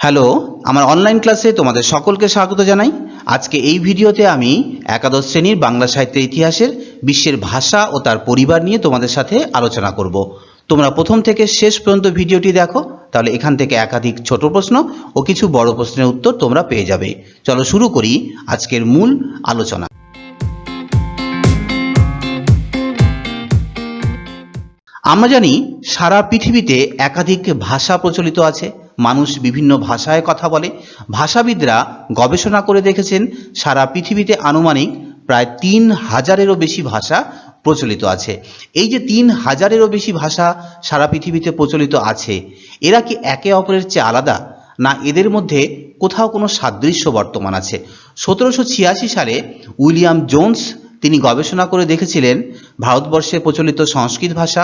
Hello, আমার online ক্লাসে তোমাদের সকলকে স্বাগত জানাই। আজকে এই ভিডিওতে আমি একাদশ শ্রেণীর বাংলা সাহিত্যের ইতিহাসের বিশ্বের ভাষা ও তার পরিবার নিয়ে তোমাদের সাথে আলোচনা করব। তোমরা প্রথম থেকে শেষ পর্যন্ত ভিডিওটি দেখো, তাহলে এখান থেকে একাধিক ছোট প্রশ্ন ও কিছু বড় প্রশ্নের উত্তর তোমরা পেয়ে যাবে। চলো শুরু করি আজকের মূল আলোচনা। আমরা জানি সারা পৃথিবীতে একাধিক ভাষা প্রচলিত আছে। মানুষ বিভিন্ন ভাষায় কথা বলে। ভাষাবিদরা গবেষণা করে দেখেছেন সারা পৃথিবীতে আনুমানিক প্রায় ৩,০০০-এরও বেশি ভাষা প্রচলিত আছে। এই যে ৩,০০০-এরও বেশি ভাষা সারা পৃথিবীতে প্রচলিত আছে, এরা কি একে অপরের চেয়ে আলাদা, না এদের মধ্যে কোথাও কোনো সাদৃশ্য বর্তমান আছে? ১৭৮৬ সালে উইলিয়াম জোন্স তিনি গবেষণা করে দেখেছিলেন ভারতবর্ষে প্রচলিত সংস্কৃত ভাষা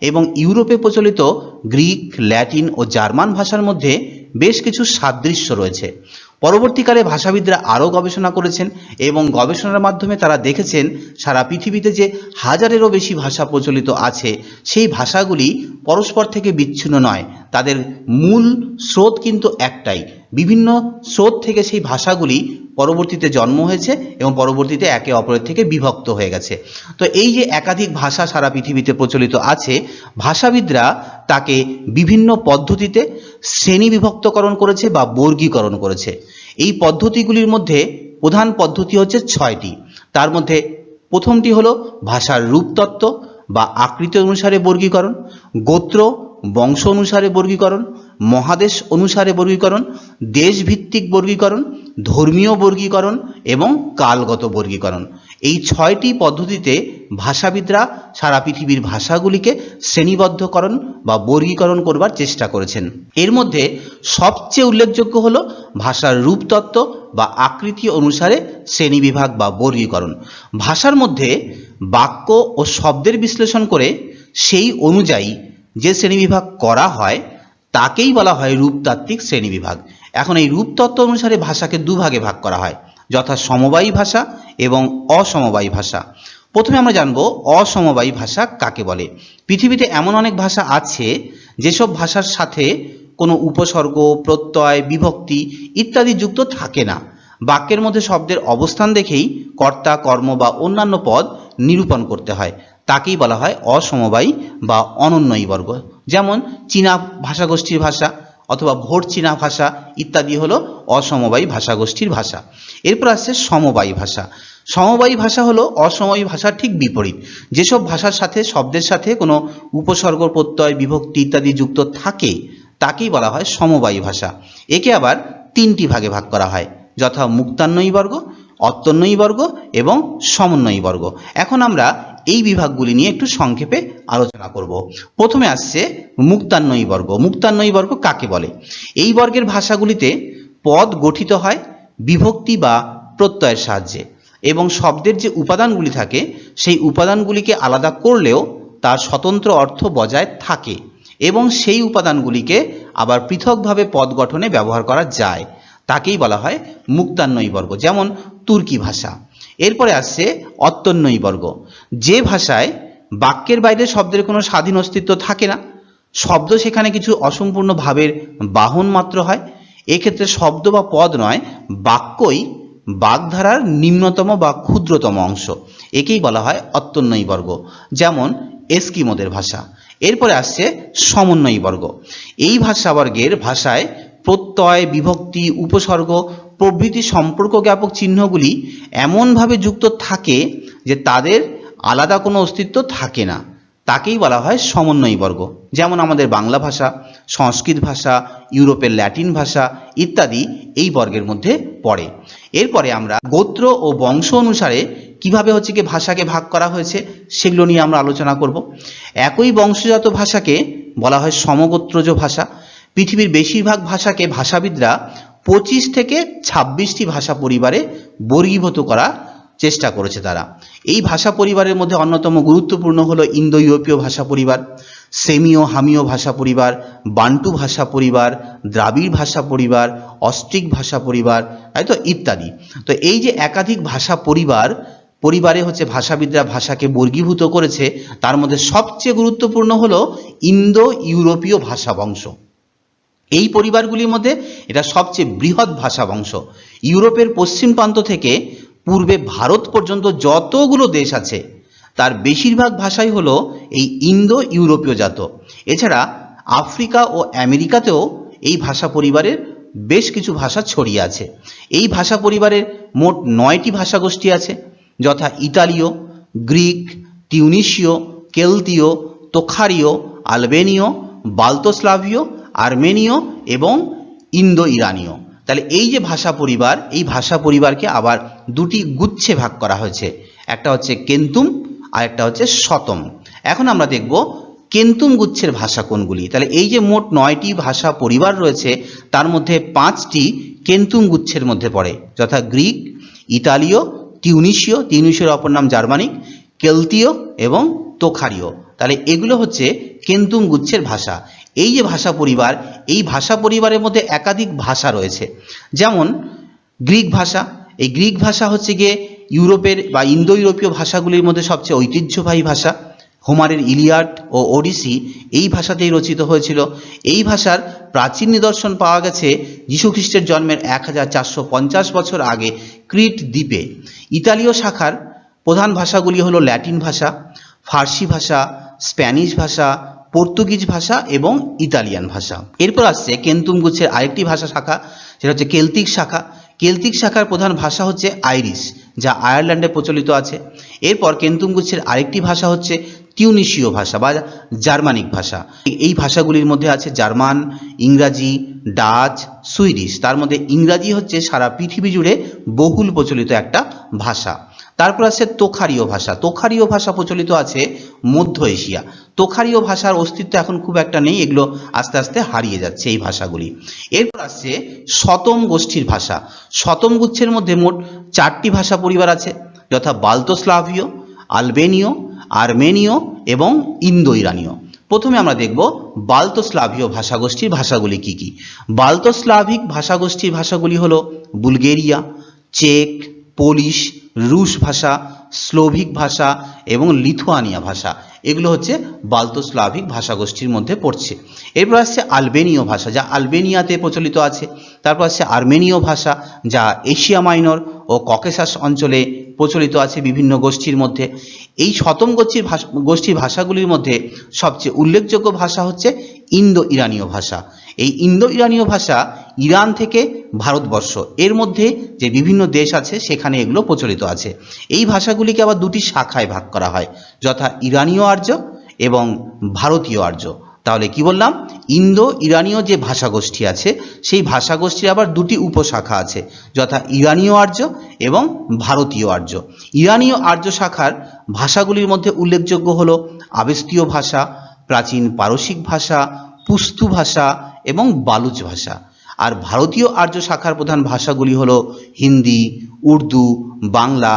এবং ইউরোপে প্রচলিত গ্রিক, ল্যাটিন ও জার্মান ভাষার মধ্যে বেশ কিছু সাদৃশ্য রয়েছে। পরবর্তীকালে ভাষাবিদরা আরও গবেষণা করেছেন এবং গবেষণার মাধ্যমে তারা দেখেছেন সারা পৃথিবীতে যে হাজারেরও বেশি ভাষা প্রচলিত আছে, সেই ভাষাগুলি পরস্পর থেকে বিচ্ছিন্ন নয়, তাদের মূল স্রোত কিন্তু একটাই। বিভিন্ন স্রোত থেকে সেই ভাষাগুলি পরবর্তীতে জন্ম হয়েছে এবং পরবর্তীতে একে অপরের থেকে বিভক্ত হয়ে গেছে। তো এই যে একাধিক ভাষা সারা পৃথিবীতে প্রচলিত আছে, ভাষাবিদরা তাকে বিভিন্ন পদ্ধতিতে শ্রেণী বিভক্তকরণ করেছে বা বর্গীকরণ করেছে। এই পদ্ধতিগুলির মধ্যে প্রধান পদ্ধতি হচ্ছে ৬টি। তার মধ্যে প্রথমটি হলো ভাষার রূপতত্ত্ব বা আকৃতি অনুসারে বর্গীকরণ, গোত্র বংশ অনুসারে বর্গীকরণ, মহাদেশ অনুসারে বর্গীকরণ, দেশভিত্তিক বর্গীকরণ, ধর্মীয় বর্গীকরণ এবং কালগত বর্গীকরণ। এই ৬টি পদ্ধতিতে ভাষাবিদরা সারা পৃথিবীর ভাষাগুলিকে শ্রেণীবদ্ধকরণ বা বর্গীকরণ করবার চেষ্টা করেছেন। এর মধ্যে সবচেয়ে উল্লেখযোগ্য হলো ভাষার রূপতত্ত্ব বা আকৃতি অনুসারে শ্রেণীবিভাগ বা বর্গীকরণ। ভাষার মধ্যে বাক্য ও শব্দের বিশ্লেষণ করে সেই অনুযায়ী যে শ্রেণীবিভাগ করা হয় তাকেই বলা হয় রূপতাত্ত্বিক শ্রেণীবিভাগ। এখন এই রূপতত্ত্ব অনুসারে ভাষাকে দুভাগে ভাগ করা হয়, যথা সমবায়ী ভাষা এবং অসমবায়ী ভাষা। প্রথমে আমরা জানবো অসমবায়ী ভাষা কাকে বলে। পৃথিবীতে এমন অনেক ভাষা আছে যেসব ভাষার সাথে কোনো উপসর্গ, প্রত্যয়, বিভক্তি ইত্যাদি যুক্ত থাকে না। বাক্যের মধ্যে শব্দের অবস্থান দেখেই কর্তা, কর্ম বা অন্যান্য পদ নিরূপণ করতে হয়, তাকেই বলা হয় অসমবায়ী বা অনন্যয়ী বর্গ। যেমন চীনা ভাষাগোষ্ঠীর ভাষা অথবা ভোট চীনা ভাষা ইত্যাদি হলো অসমবায়ী ভাষাগোষ্ঠীর ভাষা। এরপর আসছে সমবায়ী ভাষা। সমবায়ী ভাষা হলো অসমবায়ী ভাষার ঠিক বিপরীত। যেসব ভাষার সাথে শব্দের সাথে কোনো উপসর্গ, প্রত্যয়, বিভক্তি ইত্যাদি যুক্ত থাকে তাকেই বলা হয় সমবায়ী ভাষা। একে আবার 3টি ভাগে ভাগ করা হয়, যথা মুক্তান্বয়ী বর্গ, অত্যন্বয়ী বর্গ এবং সমন্বয়ী বর্গ। এখন আমরা এই বিভাগগুলি নিয়ে একটু সংক্ষেপে আলোচনা করব। প্রথমে আসছে মুক্তান্বয়ী বর্গ। মুক্তান্বয়ী বর্গ কাকে বলে? এই বর্গের ভাষাগুলিতে পদ গঠিত হয় বিভক্তি বা প্রত্যয়ের সাহায্যে এবং শব্দের যে উপাদানগুলি থাকে সেই উপাদানগুলিকে আলাদা করলেও তার স্বতন্ত্র অর্থ বজায় থাকে এবং সেই উপাদানগুলিকে আবার পৃথকভাবে পদ গঠনে ব্যবহার করা যায়, তাকেই বলা হয় মুক্তান্বয়ী বর্গ। যেমন তুর্কি ভাষা। এরপরে আসছে অত্যন্বয়ী বর্গ। যে ভাষায় বাক্যের বাইরে শব্দের কোনো স্বাধীন অস্তিত্ব থাকে না, শব্দ সেখানে কিছু অসম্পূর্ণ ভাবের বাহন মাত্র হয়। এক্ষেত্রে শব্দ বা পদ নয়, বাক্যই বাগধারার নিম্নতম বা ক্ষুদ্রতম অংশ, একেই বলা হয় অত্যন্বয়ী বর্গ। যেমন এস্কিমোদের ভাষা। এরপরে আসছে সমন্বয়ী বর্গ। এই ভাষাবর্গের ভাষায় প্রত্যয়, বিভক্তি, উপসর্গ প্রভৃতি সম্পর্ক জ্ঞাপক চিহ্নগুলি এমনভাবে যুক্ত থাকে যে তাদের আলাদা কোনো অস্তিত্ব থাকে না, তাকেই বলা হয় সমন্বয়ী বর্গ। যেমন আমাদের বাংলা ভাষা, সংস্কৃত ভাষা, ইউরোপের ল্যাটিন ভাষা ইত্যাদি এই বর্গের মধ্যে পড়ে। এরপরে আমরা গোত্র ও বংশ অনুসারে কিভাবে ভাষাকে ভাগ করা হয়েছে সেগুলো নিয়ে আমরা আলোচনা করব। একই বংশজাত ভাষাকে বলা হয় সমগোত্রজ ভাষা। পৃথিবীর বেশিরভাগ ভাষাকে ভাষাবিদরা 25 থেকে 26টি ভাষা পরিবারে বর্গীভূত করার চেষ্টা করেছে তারা। এই ভাষা পরিবারের মধ্যে অন্যতম গুরুত্বপূর্ণ হলো ইন্দো ইউরোপীয় ভাষা পরিবার, সেমিও হামিও ভাষা পরিবার, বান্টু ভাষা পরিবার, দ্রাবিড় ভাষা পরিবার, অস্ট্রিক ভাষা পরিবার, তাই তো ইত্যাদি। তো এই যে একাধিক ভাষা পরিবারে ভাষাবিদরা ভাষাকে বর্গীভূত করেছে, তার মধ্যে সবচেয়ে গুরুত্বপূর্ণ হলো ইন্দো ইউরোপীয় ভাষা বংশ। এই পরিবারগুলির মধ্যে এটা সবচেয়ে বৃহৎ ভাষা বংশ। ইউরোপের পশ্চিম প্রান্ত থেকে পূর্বে ভারত পর্যন্ত যতগুলো দেশ আছে তার বেশিরভাগ ভাষাই হলো এই ইন্দো ইউরোপীয় জাত। এছাড়া আফ্রিকা ও আমেরিকাতেও এই ভাষা পরিবারের বেশ কিছু ভাষা ছড়িয়ে আছে। এই ভাষা পরিবারের মোট 9টি ভাষাগোষ্ঠী আছে, যথা ইতালীয়, গ্রিক, টিউনিশীয়, কেলতীয়, তোখারীয়, আলবেনীয়, বাল্তোস্লাভীয়, আর্মেনীয় এবং ইন্দো ইরানীয়। তাহলে এই যে ভাষা পরিবার, এই ভাষা পরিবারকে আবার দুটি গুচ্ছে ভাগ করা হয়েছে, একটা হচ্ছে কেন্তুম আর একটা হচ্ছে শতম। এখন আমরা দেখব কেন্তুম গুচ্ছের ভাষা কোনগুলি। তাহলে এই যে মোট 9টি ভাষা পরিবার রয়েছে তার মধ্যে 5টি কেন্তুম গুচ্ছের মধ্যে পড়ে, যথা গ্রিক, ইতালীয়, টিউনিশীয়, টিউনিশীয় অপর নাম জার্মানিক, কেলতীয় এবং তোখারীয়। তাহলে এগুলো হচ্ছে কেন্তুম গুচ্ছের ভাষা। এই যে ভাষা পরিবার, এই ভাষা পরিবারের মধ্যে একাধিক ভাষা রয়েছে, যেমন গ্রিক ভাষা। এই গ্রিক ভাষা হচ্ছে গিয়ে ইউরোপের বা ইন্দো ইউরোপীয় ভাষাগুলির মধ্যে সবচেয়ে ঐতিহ্যবাহী ভাষা। হোমারের ইলিয়াড ও ওডিসি এই ভাষাতেই রচিত হয়েছিল। এই ভাষার প্রাচীন নিদর্শন পাওয়া গেছে যীশুখ্রিস্টের জন্মের 1450 বছর আগে ক্রিট দ্বীপে। ইতালীয় শাখার প্রধান ভাষাগুলি হলো ল্যাটিন ভাষা, ফার্সি ভাষা, স্প্যানিশ ভাষা, পর্তুগিজ ভাষা এবং ইতালিয়ান ভাষা। এরপর আসছে কেন্তুম গুচ্ছের আরেকটি ভাষা শাখা, সেটা হচ্ছে কেলতিক শাখা। কেলতিক শাখার প্রধান ভাষা হচ্ছে আইরিশ, যা আয়ারল্যান্ডে প্রচলিত আছে। এরপর কেন্তুম গুচ্ছের আরেকটি ভাষা হচ্ছে টিউনিশীয় ভাষা বা জার্মানিক ভাষা। এই ভাষাগুলির মধ্যে আছে জার্মান, ইংরাজি, ডাচ, সুইডিশ। তার মধ্যে ইংরাজি হচ্ছে সারা পৃথিবী জুড়ে বহুল প্রচলিত একটা ভাষা। তারপর আছে তোখারীয় ভাষা। তোখারীয় ভাষা প্রচলিত আছে মধ্য এশিয়া। তোখারীয় ভাষার অস্তিত্ব এখন খুব একটা নেই, এগুলো আস্তে আস্তে হারিয়ে যাচ্ছে এই ভাষাগুলি। এরপর আসছে শতম গোষ্ঠীর ভাষা। শতম গুচ্ছের মধ্যে মোট 4টি ভাষা পরিবার আছে, যথা বাল্তোস্লাভীয়, আলবেনীয়, আর্মেনীয় এবং ইন্দো ইরানীয়। প্রথমে আমরা দেখব বাল্তোস্লাভীয় ভাষাগোষ্ঠীর ভাষাগুলি কি কি। বাল্তোস্লাভিক ভাষাগোষ্ঠীর ভাষাগুলি হলো বুলগেরিয়া, চেক, পোলিশ, রুশ ভাষা, স্লোভিক ভাষা এবং লিথুয়ানিয়া ভাষা। এগুলো হচ্ছে বাল্তোস্লাভিক ভাষাগোষ্ঠীর মধ্যে পড়ছে। এরপর আসছে আলবেনীয় ভাষা, যা আলবেনিয়াতে প্রচলিত আছে। তারপর আসছে আর্মেনীয় ভাষা, যা এশিয়া মাইনর ও ককেশাস অঞ্চলে প্রচলিত আছে বিভিন্ন গোষ্ঠীর মধ্যে। এই শতম গোষ্ঠীর ভাষাগুলির মধ্যে সবচেয়ে উল্লেখযোগ্য ভাষা হচ্ছে ইন্দো ইরানীয় ভাষা। এই ইন্দো ইরানীয় ভাষা ইরান থেকে ভারতবর্ষ এর মধ্যে যে বিভিন্ন দেশ আছে সেখানে এগুলো প্রচলিত আছে। এই ভাষাগুলিকে আবার দুটি শাখায় ভাগ করা হয়, যথা ইরানীয় আর্য এবং ভারতীয় আর্য। তাহলে কি বললাম, ইন্দো ইরানীয় যে ভাষাগোষ্ঠী আছে সেই ভাষাগোষ্ঠীর আবার দুটি উপশাখা আছে, যথা ইরানীয় আর্য এবং ভারতীয় আর্য। ইরানীয় আর্য শাখার ভাষাগুলির মধ্যে উল্লেখযোগ্য হলো আবেস্তীয় ভাষা, প্রাচীন পারসিক ভাষা, পুস্তু ভাষা এবং বালুচ ভাষা। আর ভারতীয় আর্য শাখার প্রধান ভাষাগুলি হলো হিন্দি, উর্দু, বাংলা,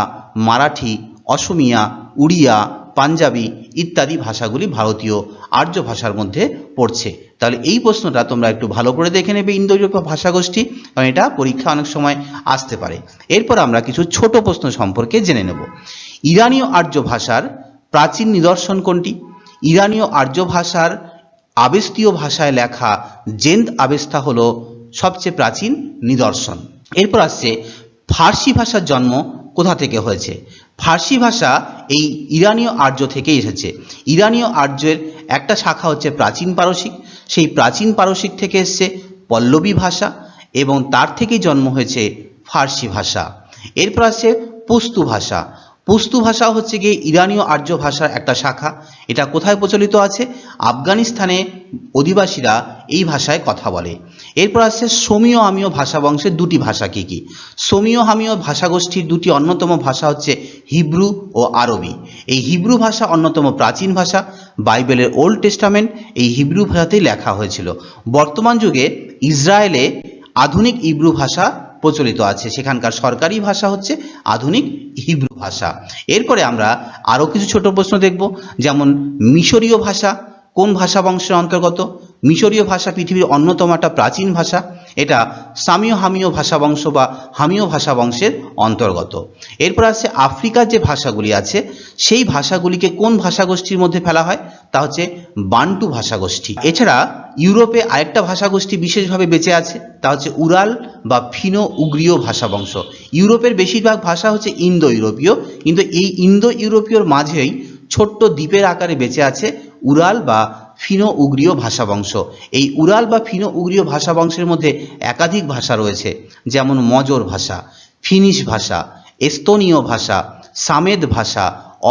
মারাঠি, অসমিয়া, উড়িয়া, পাঞ্জাবি ইত্যাদি ভাষাগুলি ভারতীয় আর্য ভাষার মধ্যে পড়ছে। তাহলে এই প্রশ্নটা তোমরা একটু ভালো করে দেখে নেবে, ইন্দো ইউরোপীয় ভাষাগোষ্ঠী, কারণ এটা পরীক্ষা অনেক সময় আসতে পারে। এরপর আমরা কিছু ছোট প্রশ্ন সম্পর্কে জেনে নেব। ইরানীয় আর্য ভাষার প্রাচীন নিদর্শন কোনটি? ইরানীয় আর্য ভাষার আবেস্তীয় ভাষায় লেখা জেন্দ আবেস্তা হলো সবচেয়ে প্রাচীন নিদর্শন। এরপর আসছে ফার্সি ভাষার জন্ম কোথা থেকে হয়েছে? ফার্সি ভাষা এই ইরানীয় আর্য থেকেই এসেছে। ইরানীয় আর্যের একটা শাখা হচ্ছে প্রাচীন পারসিক, সেই প্রাচীন পারসিক থেকে এসছে পল্লবী ভাষা এবং তার থেকেই জন্ম হয়েছে ফার্সি ভাষা। এরপর আসছে পশতু ভাষা। পশতু ভাষা হচ্ছে গিয়ে ইরানীয় আর্য ভাষার একটা শাখা। এটা কোথায় প্রচলিত আছে? আফগানিস্তানে অধিবাসীরা এই ভাষায় কথা বলে। এরপর আসছে সোমীয় হামীয় ভাষা বংশের দুটি ভাষা কি কি? সোমীয় হামীয় ভাষাগোষ্ঠীর দুটি অন্যতম ভাষা হচ্ছে হিব্রু ও আরবি। এই হিব্রু ভাষা অন্যতম প্রাচীন ভাষা। বাইবেলের ওল্ড টেস্টামেন্ট এই হিব্রু ভাষাতেই লেখা হয়েছিল। বর্তমান যুগে ইসরায়েলে আধুনিক হিব্রু ভাষা প্রচলিত আছে, সেখানকার সরকারি ভাষা হচ্ছে আধুনিক হিব্রু ভাষা। এরপরে আমরা আরও কিছু ছোট প্রশ্ন দেখব, যেমন মিশরীয় ভাষা কোন ভাষা বংশের অন্তর্গত? মিশরীয় ভাষা পৃথিবীর অন্যতম একটা প্রাচীন ভাষা, এটা সামীয় হামীয় ভাষা বংশ বা হামীয় ভাষা বংশের অন্তর্গত। এরপর আসছে আফ্রিকার যে ভাষাগুলি আছে সেই ভাষাগুলিকে কোন ভাষাগোষ্ঠীর মধ্যে ফেলা হয়? তা হচ্ছে বান্টু ভাষাগোষ্ঠী। এছাড়া ইউরোপে আরেকটা ভাষাগোষ্ঠী বিশেষভাবে বেঁচে আছে, তা হচ্ছে উরাল বা ফিনো উগ্রীয় ভাষাবংশ। ইউরোপের বেশিরভাগ ভাষা হচ্ছে ইন্দো ইউরোপীয়, কিন্তু এই ইন্দো ইউরোপীয়র মাঝেই ছোট্ট দ্বীপের আকারে বেঁচে আছে উরাল বা ফিনো উগ্রীয় ভাষাবংশ। এই উরাল বা ফিনো উগ্রীয় ভাষাবংশের মধ্যে একাধিক ভাষা রয়েছে, যেমন মজর ভাষা, ফিনিশ ভাষা, এস্তোনীয় ভাষা, সামেদ ভাষা,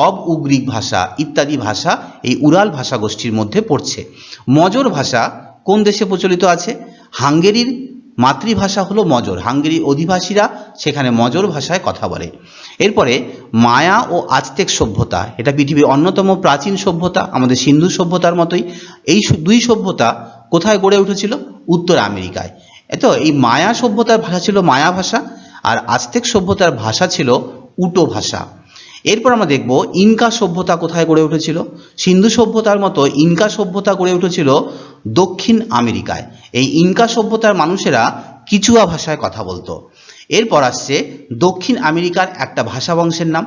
অব উগ্রিক ভাষা ইত্যাদি ভাষা এই উরাল ভাষাগোষ্ঠীর মধ্যে পড়ছে। মজর ভাষা কোন দেশে প্রচলিত আছে? হাঙ্গেরির মাতৃভাষা হলো মজর। হাঙ্গেরির অধিবাসীরা সেখানে মজর ভাষায় কথা বলে। এরপরে মায়া ও আজতেক সভ্যতা, এটা পৃথিবীর অন্যতম প্রাচীন সভ্যতা, আমাদের সিন্ধু সভ্যতার মতোই। এই দুই সভ্যতা কোথায় গড়ে উঠেছিল? উত্তর আমেরিকায়। তো এই মায়া সভ্যতার ভাষা ছিল মায়া ভাষা, আর আজতেক সভ্যতার ভাষা ছিল উটো ভাষা। এরপর আমরা দেখব ইনকা সভ্যতা কোথায় গড়ে উঠেছিল। সিন্ধু সভ্যতার মতো ইনকা সভ্যতা গড়ে উঠেছিল দক্ষিণ আমেরিকায়। এই ইনকা সভ্যতার মানুষেরা কিচুয়া ভাষায় কথা বলতো। এরপর আসছে দক্ষিণ আমেরিকার একটা ভাষা বংশের নাম।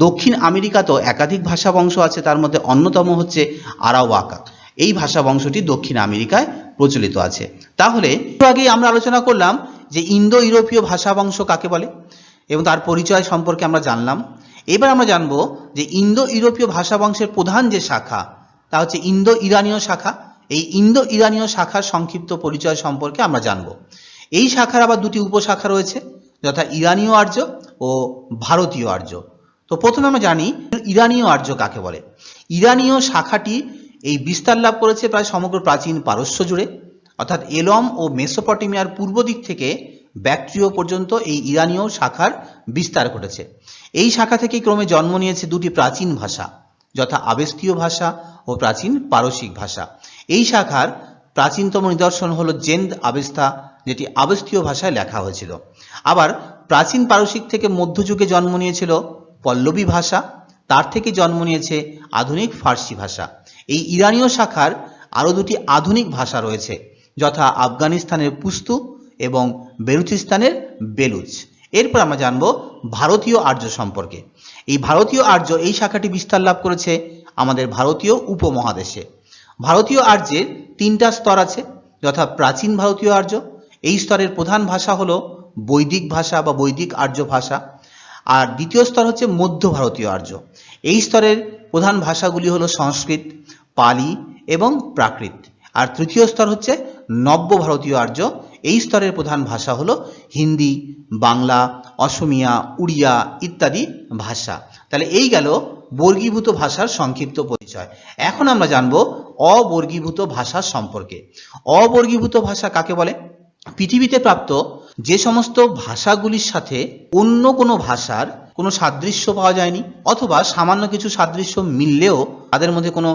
দক্ষিণ আমেরিকাতেও একাধিক ভাষা বংশ আছে, তার মধ্যে অন্যতম হচ্ছে আরাওয়াকা। এই ভাষা বংশটি দক্ষিণ আমেরিকায় প্রচলিত আছে। তাহলে একটু আগেই আমরা আলোচনা করলাম যে ইন্দো ইউরোপীয় ভাষা বংশ কাকে বলে এবং তার পরিচয় সম্পর্কে আমরা জানলাম। এবার আমরা জানব যে ইন্দো ইউরোপীয় ভাষা বংশের প্রধান যে শাখা তা হচ্ছে ইন্দো ইরানীয় শাখা। এই ইন্দো ইরানীয় শাখার সংক্ষিপ্ত পরিচয় সম্পর্কে আমরা জানব। এই শাখার আবার দুটি উপশাখা রয়েছে, যথা ইরানীয় আর্য ও ভারতীয় আর্য। তো প্রথমে আমরা জানি ইরানীয় আর্য কাকে বলে। ইরানীয় শাখাটি এই বিস্তার লাভ করেছে প্রায় সমগ্র প্রাচীন পারস্য জুড়ে, অর্থাৎ এলম ও মেসোপটেমিয়ার পূর্ব দিক থেকে ব্যাকট্রিয় পর্যন্ত এই ইরানীয় শাখার বিস্তার ঘটেছে। এই শাখা থেকে ক্রমে জন্ম নিয়েছে দুটি প্রাচীন ভাষা, যথা আবেস্তীয় ভাষা ও প্রাচীন পারসিক ভাষা। এই শাখার প্রাচীনতম নিদর্শন হলো জেন্দ আবেস্তা, যেটি আবেস্তীয় ভাষায় লেখা হয়েছিল। আবার প্রাচীন পারসিক থেকে মধ্যযুগে জন্ম নিয়েছিল পল্লবী ভাষা, তার থেকে জন্ম নিয়েছে আধুনিক ফার্সি ভাষা। এই ইরানীয় শাখার আরও দুটি আধুনিক ভাষা রয়েছে, যথা আফগানিস্তানের পুস্তু এবং বেলুচিস্তানের বেলুচ। এরপর আমরা জানব ভারতীয় আর্য সম্পর্কে। এই ভারতীয় আর্য এই শাখাটি বিস্তার লাভ করেছে আমাদের ভারতীয় উপমহাদেশে। ভারতীয় আর্যের তিনটা স্তর আছে, যথা প্রাচীন ভারতীয় আর্য। এই স্তরের প্রধান ভাষা হলো বৈদিক ভাষা বা বৈদিক আর্য ভাষা। আর দ্বিতীয় স্তর হচ্ছে মধ্য ভারতীয় আর্য। এই স্তরের প্রধান ভাষাগুলি হলো সংস্কৃত, পালি এবং প্রাকৃত। আর তৃতীয় স্তর হচ্ছে নব্য ভারতীয় আর্য। এই স্তরের প্রধান ভাষা হলো হিন্দি, বাংলা, অসমিয়া, উড়িয়া ইত্যাদি ভাষা। তাহলে এই গেল বর্গীভূত ভাষার সংক্ষিপ্ত পরিচয়। এখন আমরা জানব অবর্গীভূত ভাষা সম্পর্কে। অবর্গীভূত ভাষা কাকে বলে? পৃথিবীতে প্রাপ্ত যে সমস্ত ভাষাগুলির সাথে অন্য কোনো ভাষার কোনো সাদৃশ্য পাওয়া যায়নি, অথবা সামান্য কিছু সাদৃশ্য মিললেও তাদের মধ্যে কোনো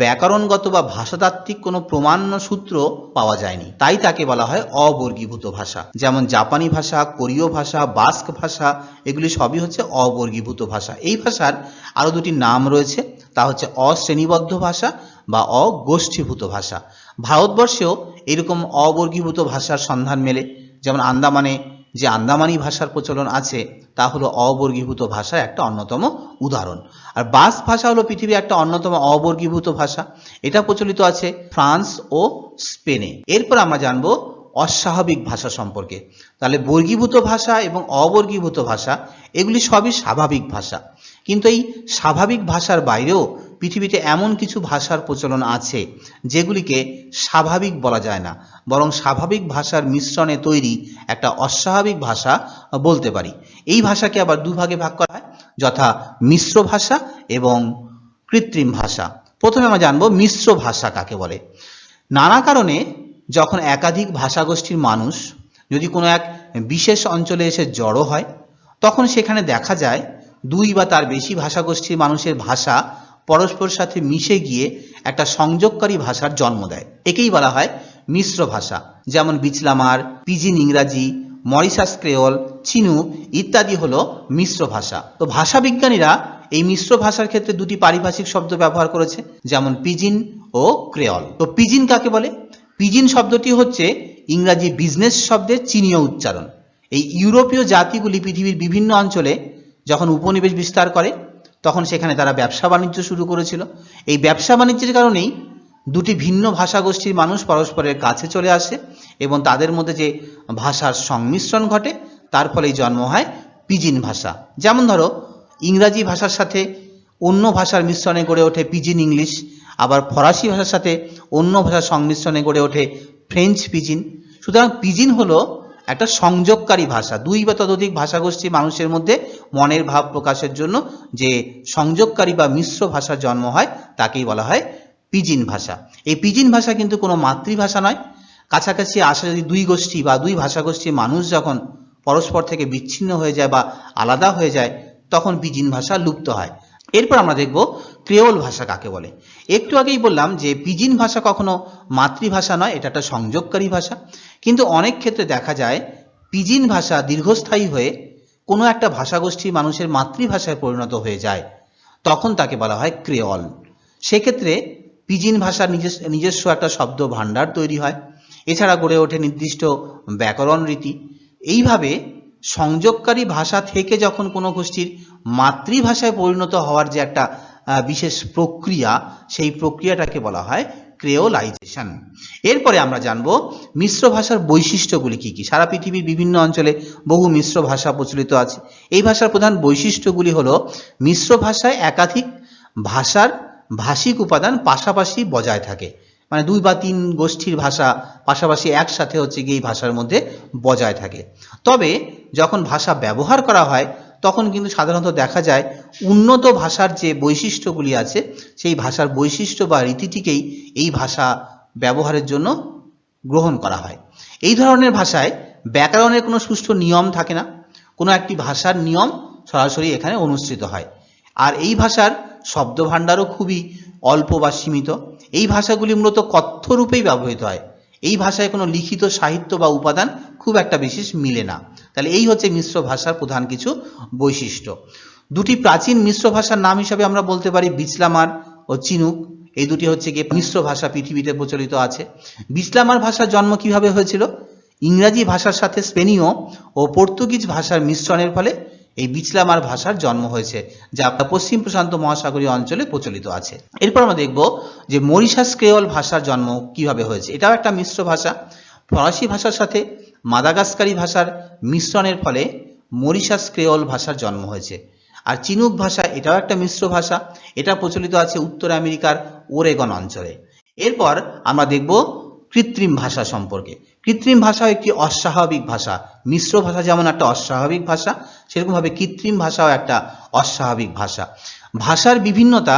ব্যাকরণগত বা ভাষাতাত্ত্বিক কোনো প্রমাণ্য সূত্র পাওয়া যায়নি, তাই তাকে বলা হয় অবর্গীভূত ভাষা। যেমন জাপানি ভাষা, কোরীয় ভাষা, বাস্ক ভাষা, এগুলি সবই হচ্ছে অবর্গীভূত ভাষা। এই ভাষার আরও দুটি নাম রয়েছে, তা হচ্ছে অশ্রেণীবদ্ধ ভাষা বা অগোষ্ঠীভূত ভাষা। ভারতবর্ষেও এরকম অবর্গীভূত ভাষার সন্ধান মেলে। যেমন আন্দামানে যে আন্দামানি ভাষার প্রচলন আছে তা হলো অবর্গীভূত ভাষার একটা অন্যতম উদাহরণ। আর বাস্ক ভাষা হলো পৃথিবীর একটা অন্যতম অবর্গীভূত ভাষা। এটা প্রচলিত আছে ফ্রান্স ও স্পেনে। এরপর আমরা জানবো অস্বাভাবিক ভাষা সম্পর্কে। তাহলে বর্গীভূত ভাষা এবং অবর্গীভূত ভাষা এগুলি সবই স্বাভাবিক ভাষা, কিন্তু এই স্বাভাবিক ভাষার বাইরেও পৃথিবীতে এমন কিছু ভাষার প্রচলন আছে যেগুলিকে স্বাভাবিক বলা যায় না, বরং স্বাভাবিক ভাষার মিশ্রণে তৈরি একটা অস্বাভাবিক ভাষা বলতে পারি। এই ভাষাকে আবার দুভাগে ভাগ করা হয়, যথা মিশ্র ভাষা এবং কৃত্রিম ভাষা। প্রথমে আমরা জানবো মিশ্র ভাষা কাকে বলে। নানা কারণে যখন একাধিক ভাষাগোষ্ঠীর মানুষ যদি কোনো এক বিশেষ অঞ্চলে এসে জড়ো হয়, তখন সেখানে দেখা যায় দুই বা তার বেশি ভাষাগোষ্ঠীর মানুষের ভাষা পরস্পর সাথে মিশে গিয়ে একটা সংযোগকারী ভাষার জন্ম দেয়। একেই বলা হয় মিশ্র ভাষা। যেমন বিচলামার, পিজিন ইংরাজি, মরিশাস ক্রেওল, চিনুক ইত্যাদি হলো মিশ্র ভাষা। তো ভাষা বিজ্ঞানীরা এই মিশ্র ভাষার ক্ষেত্রে দুটি পারিভাষিক শব্দ ব্যবহার করেছে, যেমন পিজিন ও ক্রেওল। তো পিজিন কাকে বলে? পিজিন শব্দটি হচ্ছে ইংরাজি বিজনেস শব্দের চীনীয় উচ্চারণ। এই ইউরোপীয় জাতিগুলি পৃথিবীর বিভিন্ন অঞ্চলে যখন উপনিবেশ বিস্তার করে, তখন সেখানে তারা ব্যবসা বাণিজ্য শুরু করেছিল। এই ব্যবসা বাণিজ্যের কারণেই দুটি ভিন্ন ভাষাগোষ্ঠীর মানুষ পরস্পরের কাছে চলে আসে এবং তাদের মধ্যে যে ভাষার সংমিশ্রণ ঘটে তার ফলেই জন্ম হয় পিজিন ভাষা। যেমন ধরো, ইংরাজি ভাষার সাথে অন্য ভাষার মিশ্রণে গড়ে ওঠে পিজিন ইংলিশ, আবার ফরাসি ভাষার সাথে অন্য ভাষার সংমিশ্রণে গড়ে ওঠে ফ্রেঞ্চ পিজিন। সুতরাং পিজিন হলো একটা সংযোগকারী ভাষা। দুই বা ততোধিক ভাষাগোষ্ঠী মানুষের মধ্যে মনের ভাব প্রকাশের জন্য যে সংযোগকারী বা মিশ্র ভাষার জন্ম হয় তাকেই বলা হয় পিজিন ভাষা। এই পিজিন ভাষা কিন্তু কোনো মাতৃভাষা নয়। কাছাকাছি আসা যদি দুই গোষ্ঠী বা দুই ভাষাগোষ্ঠীর মানুষ যখন পরস্পর থেকে বিচ্ছিন্ন হয়ে যায় বা আলাদা হয়ে যায় তখন পিজিন ভাষা লুপ্ত হয়। এরপর আমরা দেখব ক্রেওল ভাষা কাকে বলে। একটু আগেই বললাম যে পিজিন ভাষা কখনো মাতৃভাষা নয়, এটা একটা সংযোগকারী ভাষা। কিন্তু অনেক ক্ষেত্রে দেখা যায় পিজিন ভাষা দীর্ঘস্থায়ী হয়ে কোনো একটা ভাষাগোষ্ঠীর মানুষের মাতৃভাষায় পরিণত হয়ে যায়, তখন তাকে বলা হয় ক্রেওল। সেক্ষেত্রে পিজিন ভাষার নিজস্ব একটা শব্দ ভাণ্ডার তৈরি হয়, এছাড়া গড়ে ওঠে নির্দিষ্ট ব্যাকরণ রীতি। এইভাবে সংযোগকারী ভাষা থেকে যখন কোনো গোষ্ঠীর মাতৃভাষায় পরিণত হওয়ার যে একটা বিশেষ প্রক্রিয়া, সেই প্রক্রিয়াটাকে বলা হয় ক্রেওলাইজেশন। এরপরে আমরা জানব মিশ্র ভাষার বৈশিষ্ট্যগুলি কি কি। সারা পৃথিবীর বিভিন্ন অঞ্চলে বহু মিশ্র ভাষা প্রচলিত আছে। এই ভাষার প্রধান বৈশিষ্ট্যগুলি হলো মিশ্র ভাষায় একাধিক ভাষার ভাষিক উপাদান পাশাপাশি বজায় থাকে, মানে দুই বা তিন গোষ্ঠীর ভাষা পাশাপাশি একসাথে হচ্ছে গিয়ে এই ভাষার মধ্যে বজায় থাকে। তবে যখন ভাষা ব্যবহার করা হয় তখন কিন্তু সাধারণত দেখা যায় উন্নত ভাষার যে বৈশিষ্ট্যগুলি আছে সেই ভাষার বৈশিষ্ট্য বা রীতিটিকেই এই ভাষা ব্যবহারের জন্য গ্রহণ করা হয়। এই ধরনের ভাষায় ব্যাকরণের কোনো সুষ্ঠু নিয়ম থাকে না, কোনো একটি ভাষার নিয়ম সরাসরি এখানে অনুসৃত হয়। আর এই ভাষার শব্দভাণ্ডারও খুবই অল্প বা সীমিত। এই ভাষাগুলি মূলত কথ্য রূপেই ব্যবহৃত হয়। এই ভাষায় কোনো লিখিত সাহিত্য বা উপাদান খুব একটা বিশেষ মিলে না। তাহলে এই হচ্ছে মিশ্র ভাষার প্রধান কিছু বৈশিষ্ট্য। দুটি প্রাচীন মিশ্র ভাষার নাম হিসাবে আমরা বলতে পারি বিচলামার ও চিনুক। এই দুটি হচ্ছে গিয়ে মিশ্র ভাষা পৃথিবীতে প্রচলিত আছে। বিচলামার ভাষার জন্ম কিভাবে হয়েছিল? ইংরাজি ভাষার সাথে স্পেনীয় ও পর্তুগিজ ভাষার মিশ্রণের ফলে এই বিচলামার ভাষার জন্ম হয়েছে, যা পশ্চিম প্রশান্ত মহাসাগরীয় অঞ্চলে প্রচলিত আছে। এরপর আমরা দেখব যে মরিশাস ক্রেওল ভাষার জন্ম কিভাবে হয়েছে। এটাও একটা মিশ্র ভাষা। ফরাসি ভাষার সাথে মাদাগাস্কারি ভাষার মিশ্রণের ফলে মরিশাস ক্রেওল ভাষার জন্ম হয়েছে। আর চিনুক ভাষা এটাও একটা মিশ্র ভাষা, এটা প্রচলিত আছে উত্তর আমেরিকার ওরেগন অঞ্চলে। এরপর আমরা দেখব কৃত্রিম ভাষা সম্পর্কে। কৃত্রিম ভাষা একটি অস্বাভাবিক ভাষা। মিশ্র ভাষা যেমন একটা অস্বাভাবিক ভাষা, সেরকমভাবে কৃত্রিম ভাষাও একটা অস্বাভাবিক ভাষা। ভাষার বিভিন্নতা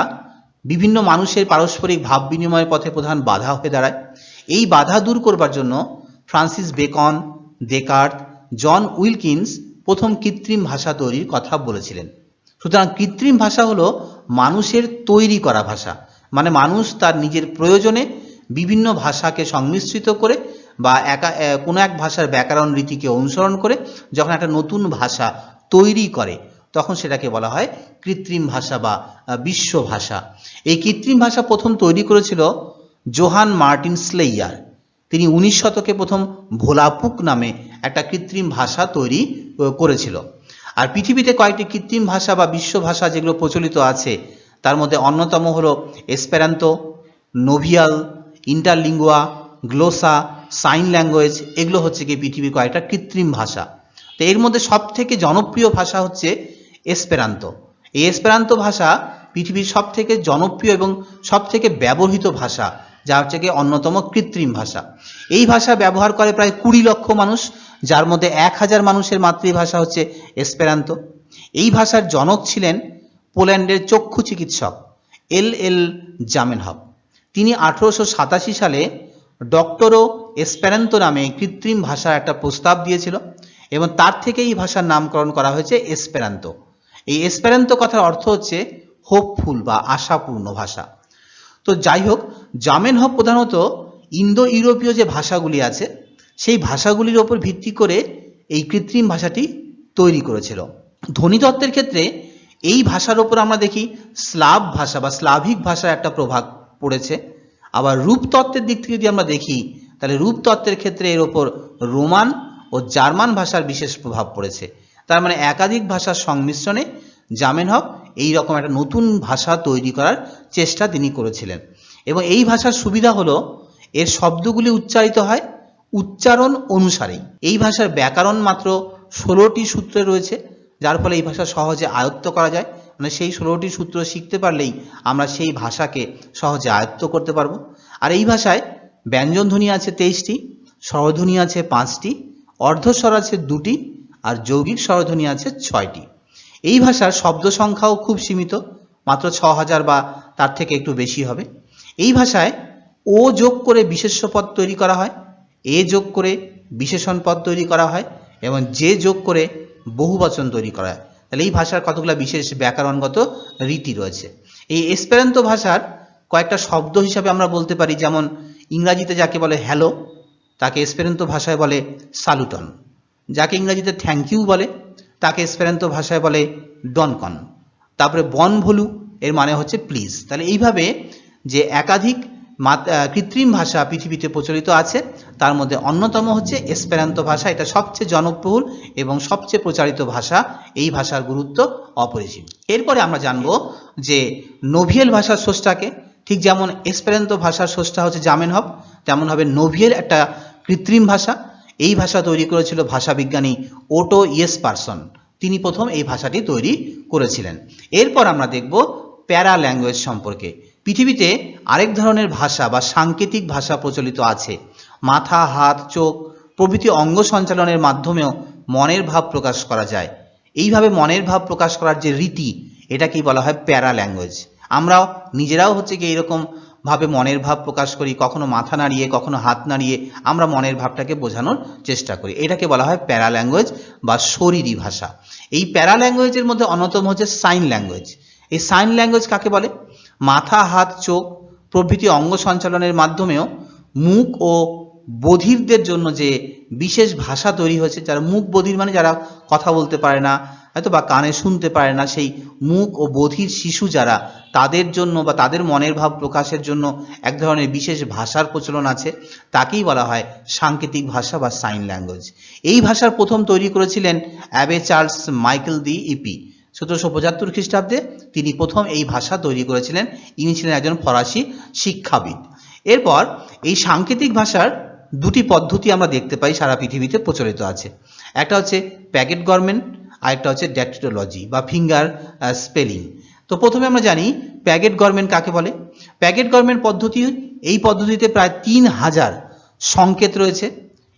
বিভিন্ন মানুষের পারস্পরিক ভাব বিনিময়ের পথে প্রধান বাধা হয়ে দাঁড়ায়। এই বাধা দূর করবার জন্য ফ্রান্সিস বেকন, ডেকার্ত, জন উইলকিন্স প্রথম কৃত্রিম ভাষা তৈরির কথা বলেছিলেন। সুতরাং কৃত্রিম ভাষা হলো মানুষের তৈরি করা ভাষা, মানে মানুষ তার নিজের প্রয়োজনে বিভিন্ন ভাষাকে সংমিশ্রিত করে বা কোনো এক ভাষার ব্যাকরণ রীতিকে অনুসরণ করে যখন একটা নতুন ভাষা তৈরি করে তখন সেটাকে বলা হয় কৃত্রিম ভাষা বা বিশ্ব ভাষা। এই কৃত্রিম ভাষা প্রথম তৈরি করেছিল জোহান মার্টিন স্লেইয়ার। তিনি 19 শতকে প্রথম ভোলাপুক নামে একটা কৃত্রিম ভাষা তৈরি করেছিল। আর পৃথিবীতে কয়েকটি কৃত্রিম ভাষা বা বিশ্ব ভাষা যেগুলো প্রচলিত আছে তার মধ্যে অন্যতম হলো এসপেরান্তো, নোভিয়াল, ইন্টারলিঙ্গুয়া, গ্লোসা, সাইন ল্যাঙ্গুয়েজ। এগুলো হচ্ছে কি পৃথিবীর কয়েকটা কৃত্রিম ভাষা। তো এর মধ্যে সব থেকে জনপ্রিয় ভাষা হচ্ছে এসপেরান্তো। এই এসপেরান্তো ভাষা পৃথিবীর সব থেকে জনপ্রিয় এবং সব থেকে ব্যবহৃত ভাষা, যা হচ্ছে কি অন্যতম কৃত্রিম ভাষা। এই ভাষা ব্যবহার করে প্রায় 20 লক্ষ মানুষ, যার মধ্যে 1000 মানুষের মাতৃভাষা হচ্ছে এসপেরান্তো। এই ভাষার জনক ছিলেন পোল্যান্ডের চক্ষু চিকিৎসক এল জামেনহফ। তিনি 1887 সালে ডক্টরো এসপেরান্তো নামে কৃত্রিম ভাষার একটা প্রস্তাব দিয়েছিল এবং তার থেকে এই ভাষার নামকরণ করা হয়েছে এসপেরান্তো। এই এসপেরান্তো কথার অর্থ হচ্ছে হোপফুল বা আশাপূর্ণ ভাষা। তো যাই হোক, জামেনহফ প্রধানত ইন্দো ইউরোপীয় যে ভাষাগুলি আছে সেই ভাষাগুলির ওপর ভিত্তি করে এই কৃত্রিম ভাষাটি তৈরি করেছিল। ধ্বনিতত্ত্বের ক্ষেত্রে এই ভাষার ওপর আমরা দেখি স্লাভ ভাষা বা স্লাভিক ভাষার একটা প্রভাব পড়েছে। আবার রূপতত্ত্বের দিক থেকে যদি আমরা দেখি তাহলে রূপতত্ত্বের ক্ষেত্রে এর ওপর রোমান ও জার্মান ভাষার বিশেষ প্রভাব পড়েছে। তার মানে একাধিক ভাষার সংমিশ্রণে জামেনহফ এই রকম একটা নতুন ভাষা তৈরি করার চেষ্টা তিনি করেছিলেন। এবং এই ভাষার সুবিধা হলো এর শব্দগুলি উচ্চারিত হয় উচ্চারণ অনুসারেই। এই ভাষার ব্যাকরণ মাত্র 16টি সূত্রে রয়েছে, যার ফলে এই ভাষা সহজে আয়ত্ত করা যায়। মানে সেই 16টি সূত্র শিখতে পারলেই আমরা সেই ভাষাকে সহজে আয়ত্ত করতে পারবো। আর এই ভাষায় ব্যঞ্জনধ্বনি আছে 23টি, স্বরধ্বনি আছে 5টি, অর্ধস্বর আছে 2টি, আর যৌগিক স্বরধ্বনি আছে 6টি। এই ভাষার শব্দ সংখ্যাও খুব সীমিত, মাত্র 6000 বা তার থেকে একটু বেশি হবে। এই ভাষায় ও যোগ করে বিশেষ্য পদ তৈরি করা হয়, এ যোগ করে বিশেষণ পদ তৈরি করা হয়, এবং যে যোগ করে বহুবচন তৈরি করা হয়। তাহলে এই ভাষার কতগুলো বিশেষ ব্যাকরণগত রীতি রয়েছে। এই এসপেরান্তো ভাষার কয়েকটা শব্দ হিসাবে আমরা বলতে পারি, যেমন ইংরাজিতে যাকে বলে হ্যালো তাকে এসপেরান্তো ভাষায় বলে সালুটন, যাকে ইংরাজিতে থ্যাংক ইউ বলে তাকে এসপেরান্তো ভাষায় বলে ডনকন। তারপরে বন ভলু এর মানে হচ্ছে প্লিজ। তাহলে এইভাবে যে একাধিক কৃত্রিম ভাষা পৃথিবীতে প্রচলিত আছে, তার মধ্যে অন্যতম হচ্ছে এসপেরান্তো ভাষা। এটা সবচেয়ে জনবহুল এবং সবচেয়ে প্রচারিত ভাষা। এই ভাষার গুরুত্ব অপরিসীম। এরপরে আমরা জানবো যে নোভিয়েল ভাষার স্রষ্টাকে। ঠিক যেমন এসপেরান্তো ভাষার স্রষ্টা হচ্ছে জামেনহফ, তেমন হবে নোভিয়েল একটা কৃত্রিম ভাষা। এই ভাষা তৈরি করেছিল ভাষাবিজ্ঞানী ওটো ইয়েসপারসন, তিনি প্রথম এই ভাষাটি তৈরি করেছিলেন। এরপর আমরা দেখব প্যারা ল্যাঙ্গুয়েজ সম্পর্কে। পৃথিবীতে আরেক ধরনের ভাষা বা সাংকেতিক ভাষা প্রচলিত আছে। মাথা, হাত, চোখ প্রভৃতি অঙ্গ সঞ্চালনের মাধ্যমেও মনের ভাব প্রকাশ করা যায়। এইভাবে মনের ভাব প্রকাশ করার যে রীতি, এটাকেই বলা হয় প্যারা ল্যাঙ্গুয়েজ। আমরাও নিজেরাও হচ্ছে কি এইরকম ভাবে মনের ভাব প্রকাশ করি, কখনো মাথা নাড়িয়ে, কখনো হাত নাড়িয়ে আমরা মনের ভাবটাকে বোঝানোর চেষ্টা করি। এটাকে বলা হয় প্যারা ল্যাঙ্গুয়েজ বা শরীরী ভাষা। এই প্যারা ল্যাঙ্গুয়েজের মধ্যে অন্যতম হচ্ছে সাইন ল্যাঙ্গুয়েজ। এই সাইন ল্যাঙ্গুয়েজ কাকে বলে? মাথা, হাত, চোখ প্রভৃতি অঙ্গ সঞ্চালনের মাধ্যমেও মুখ ও বধিরদের জন্য যে বিশেষ ভাষা তৈরি হয়েছে, যারা মুখ বধির মানে যারা কথা বলতে পারে না হয়তো বা কানে শুনতে পারে না, সেই মুখ ও বধির শিশু যারা, তাদের জন্য বা তাদের মনের ভাব প্রকাশের জন্য এক ধরনের বিশেষ ভাষার প্রচলন আছে, তাকেই বলা হয় সাংকেতিক ভাষা বা সাইন ল্যাঙ্গুয়েজ। এই ভাষার প্রথম তৈরি করেছিলেন অ্যাবে চার্লস মাইকেল দি ইপি 1775 খ্রিস্টাব্দে। তিনি প্রথম এই ভাষা তৈরি করেছিলেন। ইনি ছিলেন একজন ফরাসি শিক্ষাবিদ। এরপর এই সাংকেতিক ভাষার দুটি পদ্ধতি আমরা দেখতে পাই সারা পৃথিবীতে প্রচলিত আছে। একটা হচ্ছে প্যাকেট গভর্নমেন্ট, আর একটা হচ্ছে ড্যাকটিটোলজি বা ফিঙ্গার স্পেলিং। তো প্রথমে আমরা জানি প্যাকেট গভর্নমেন্ট কাকে বলে। প্যাকেট গভর্নমেন্ট পদ্ধতি, এই পদ্ধতিতে প্রায় 3000 সংকেত রয়েছে।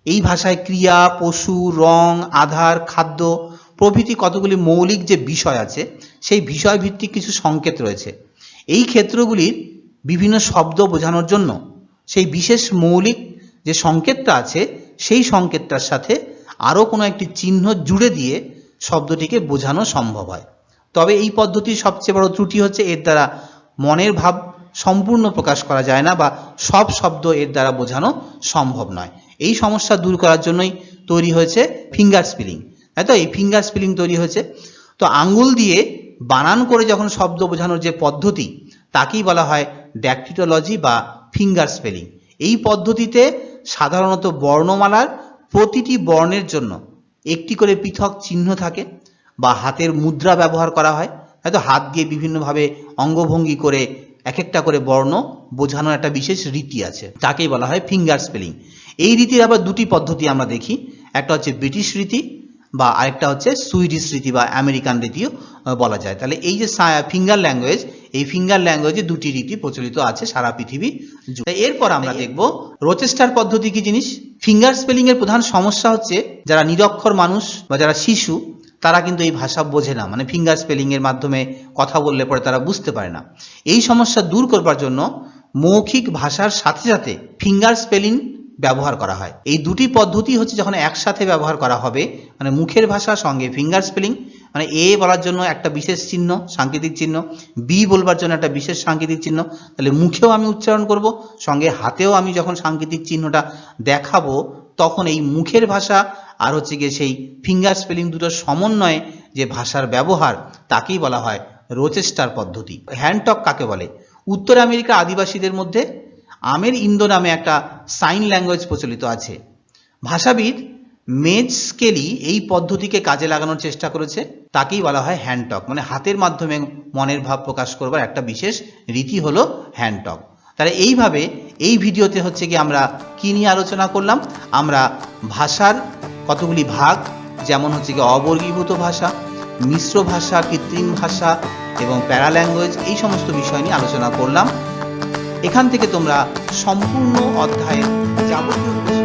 এই ভাষায় ক্রিয়া, পশু, রং, আধার, খাদ্য প্রভৃতি কতগুলি মৌলিক যে বিষয় আছে, সেই বিষয় ভিত্তিক কিছু সংকেত রয়েছে। এই ক্ষেত্রগুলির বিভিন্ন শব্দ বোঝানোর জন্য সেই বিশেষ মৌলিক যে সংকেতটা আছে, সেই সংকেতটার সাথে আরও কোনো একটি চিহ্ন জুড়ে দিয়ে শব্দটিকে বোঝানো সম্ভব হয়। তবে এই পদ্ধতির সবচেয়ে বড় ত্রুটি হচ্ছে এর দ্বারা মনের ভাব সম্পূর্ণ প্রকাশ করা যায় না, বা সব শব্দ এর দ্বারা বোঝানো সম্ভব নয়। এই সমস্যা দূর করার জন্যই তৈরি হয়েছে ফিঙ্গার স্পেলিং। তাই তো এই ফিঙ্গার স্পেলিং তৈরি হয়েছে। তো আঙ্গুল দিয়ে বানান করে যখন শব্দ বোঝানোর যে পদ্ধতি, তাকেই বলা হয় ড্যাকটিটোলজি বা ফিঙ্গার স্পেলিং। এই পদ্ধতিতে সাধারণত বর্ণমালার প্রতিটি বর্ণের জন্য একটি করে পৃথক চিহ্ন থাকে, বা হাতের মুদ্রা ব্যবহার করা হয়। হয়তো হাত দিয়ে বিভিন্নভাবে অঙ্গভঙ্গি করে এক একটা করে বর্ণ বোঝানোর একটা বিশেষ রীতি আছে, তাকেই বলা হয় ফিঙ্গার স্পেলিং। এই রীতির আবার দুটি পদ্ধতি আমরা দেখি, একটা হচ্ছে ব্রিটিশ রীতি, বা আরেকটা হচ্ছে সুইডিশ রীতি বা আমেরিকান রীতিও বলা যায়। তাহলে এই যে ফিঙ্গার ল্যাঙ্গুয়েজ, এই ফিঙ্গার ল্যাঙ্গুয়েজে দুটি রীতি প্রচলিত আছে সারা পৃথিবী জুড়ে। এরপর আমরা দেখব রোচেস্টার পদ্ধতি কি জিনিস। ফিঙ্গার স্পেলিং এর প্রধান সমস্যা হচ্ছে যারা নিরক্ষর মানুষ বা যারা শিশু, তারা কিন্তু এই ভাষা বোঝে না, মানে ফিঙ্গার স্পেলিং এর মাধ্যমে কথা বললে পরে তারা বুঝতে পারে না। এই সমস্যা দূর করবার জন্য মৌখিক ভাষার সাথে সাথে ফিঙ্গার স্পেলিং ব্যবহার করা হয়। এই দুটি পদ্ধতি হচ্ছে যখন একসাথে ব্যবহার করা হবে, মানে মুখের ভাষার সঙ্গে ফিঙ্গার স্পেলিং, মানে এ বলার জন্য একটা বিশেষ চিহ্ন, সাংকেতিক চিহ্ন, বি বলবার জন্য একটা বিশেষ সাংকেতিক চিহ্ন, তাহলে মুখেও আমি উচ্চারণ করব, সঙ্গে হাতেও আমি যখন সাংকেতিক চিহ্নটা দেখাবো, তখন এই মুখের ভাষা আর হচ্ছে গিয়ে সেই ফিঙ্গার স্পেলিং দুটোর সমন্বয়ে যে ভাষার ব্যবহার, তাকেই বলা হয় রোচেস্টার পদ্ধতি। হ্যান্ডটক কাকে বলে? উত্তর আমেরিকার আদিবাসীদের মধ্যে আমের ইন্দো নামে একটা সাইন ল্যাঙ্গুয়েজ প্রচলিত আছে। ভাষাবিদ মেজ স্কেলি এই পদ্ধতিকে কাজে লাগানোর চেষ্টা করেছে, তাকেই বলা হয় হ্যান্ড টক। মানে হাতের মাধ্যমে মনের ভাব প্রকাশ করবার একটা বিশেষ রীতি হলো হ্যান্ড টক। তাহলে এইভাবে এই ভিডিওতে হচ্ছে কি আমরা কি নিয়ে আলোচনা করলাম, আমরা ভাষার কতগুলি ভাগ, যেমন হচ্ছে কি অবর্গীভূত ভাষা, মিশ্র ভাষা, কৃত্রিম ভাষা এবং প্যারাল্যাঙ্গুয়েজ, এই সমস্ত বিষয় নিয়ে আলোচনা করলাম। এখান থেকে তোমরা সম্পূর্ণ অধ্যায়ের যাবতীয়